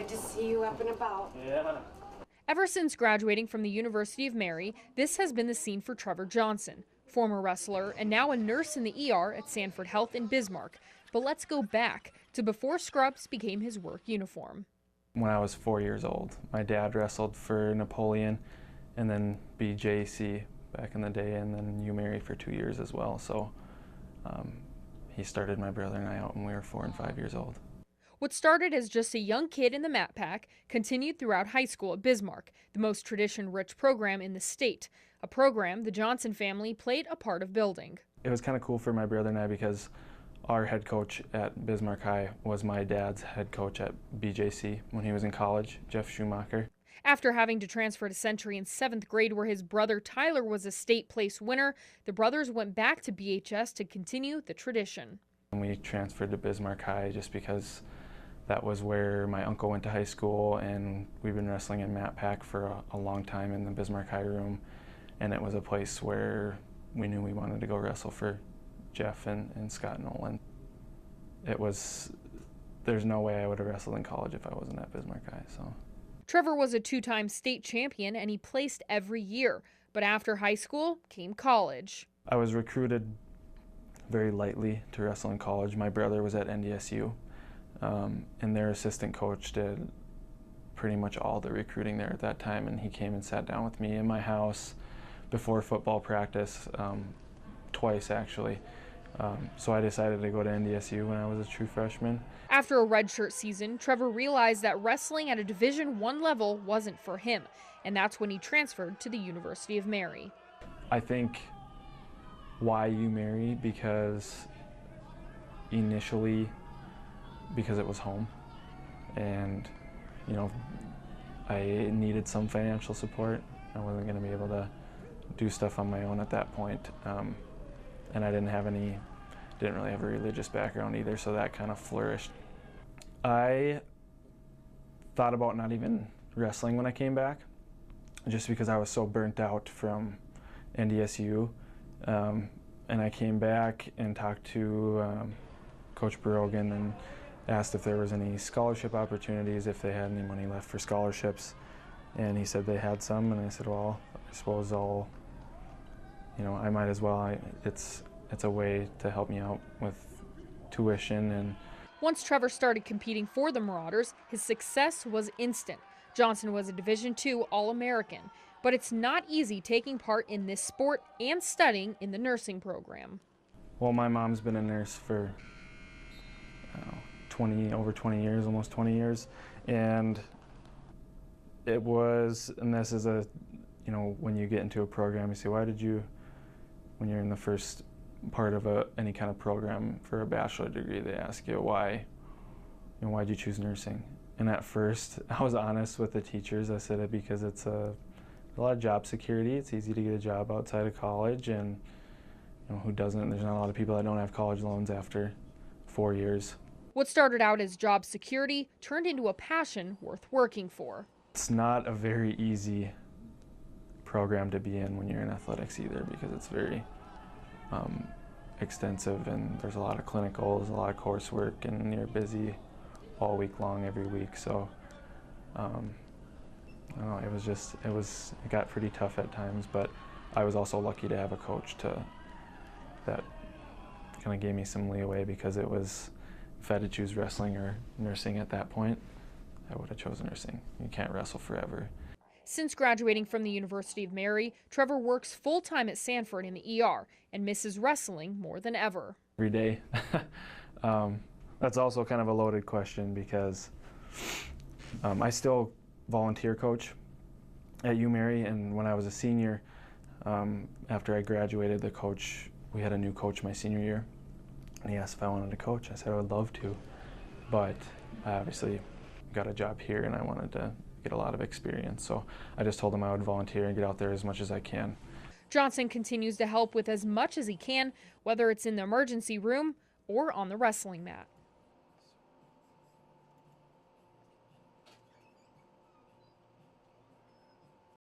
Good to see you up and about. Yeah. Ever since graduating from the University of Mary, this has been the scene for Trevor Johnson, former wrestler and now a nurse in the ER at Sanford Health in Bismarck. But let's go back to before scrubs became his work uniform. When I was 4 years old, my dad wrestled for Napoleon and then BJC back in the day, and then Mary for 2 years as well. So he started my brother and I out when we were 4 and 5 years old. What started as just a young kid in the mat pack continued throughout high school at Bismarck, the most tradition-rich program in the state, a program the Johnson family played a part of building. It was kind of cool for my brother and I because our head coach at Bismarck High was my dad's head coach at BJC when he was in college, Jeff Schumacher. After having to transfer to Century in 7th grade where his brother Tyler was a state place winner, the brothers went back to BHS to continue the tradition. And we transferred to Bismarck High just because that was where my uncle went to high school, and we've been wrestling in Mat Pack for a long time in the Bismarck High room, and it was a place where we knew we wanted to go wrestle for Jeff and Scott Nolan. There's no way I would have wrestled in college if I wasn't at Bismarck High. So. Trevor was a 2-time state champion and he placed every year, but after high school came college. I was recruited very lightly to wrestle in college. My brother was at NDSU. And their assistant coach did pretty much all the recruiting there at that time, and he came and sat down with me in my house before football practice, twice actually. So I decided to go to NDSU when I was a true freshman. After a redshirt season, Trevor realized that wrestling at a Division I level wasn't for him, and that's when he transferred to the University of Mary. I think why Mary, because initially because it was home, and I needed some financial support. I wasn't going to be able to do stuff on my own at that point, and I didn't really have a religious background either, so that kind of flourished. I thought about not even wrestling when I came back, just because I was so burnt out from NDSU, and I came back and talked to Coach Brogan and asked if there was any scholarship opportunities, if they had any money left for scholarships, and he said they had some, and I said, well, I suppose I might as well. It's a way to help me out with tuition. And once Trevor started competing for the Marauders, his success was instant. Johnson was a Division II All-American, but it's not easy taking part in this sport and studying in the nursing program. Well, my mom's been a nurse for over 20 years, almost 20 years, and this is when you get into a program, you say, when you're in the first part of any kind of program for a bachelor degree, they ask you why'd you choose nursing? And at first, I was honest with the teachers. I said it because it's a lot of job security. It's easy to get a job outside of college, and who doesn't? There's not a lot of people that don't have college loans after 4 years. What started out as job security turned into a passion worth working for. It's not a very easy program to be in when you're in athletics either, because it's very extensive, and there's a lot of clinicals, a lot of coursework, and you're busy all week long, every week. So I don't know, it got pretty tough at times, but I was also lucky to have a coach that kind of gave me some leeway, because if I had to choose wrestling or nursing at that point, I would have chosen nursing. You can't wrestle forever. Since graduating from the University of Mary, Trevor works full-time at Sanford in the ER and misses wrestling more than ever. Every day. That's also kind of a loaded question, because I still volunteer coach at Mary, and when I was a senior, after I graduated, we had a new coach my senior year, and he asked if I wanted to coach. I said I would love to, but I obviously got a job here and I wanted to get a lot of experience, so I just told him I would volunteer and get out there as much as I can. Johnson continues to help with as much as he can, whether it's in the emergency room or on the wrestling mat.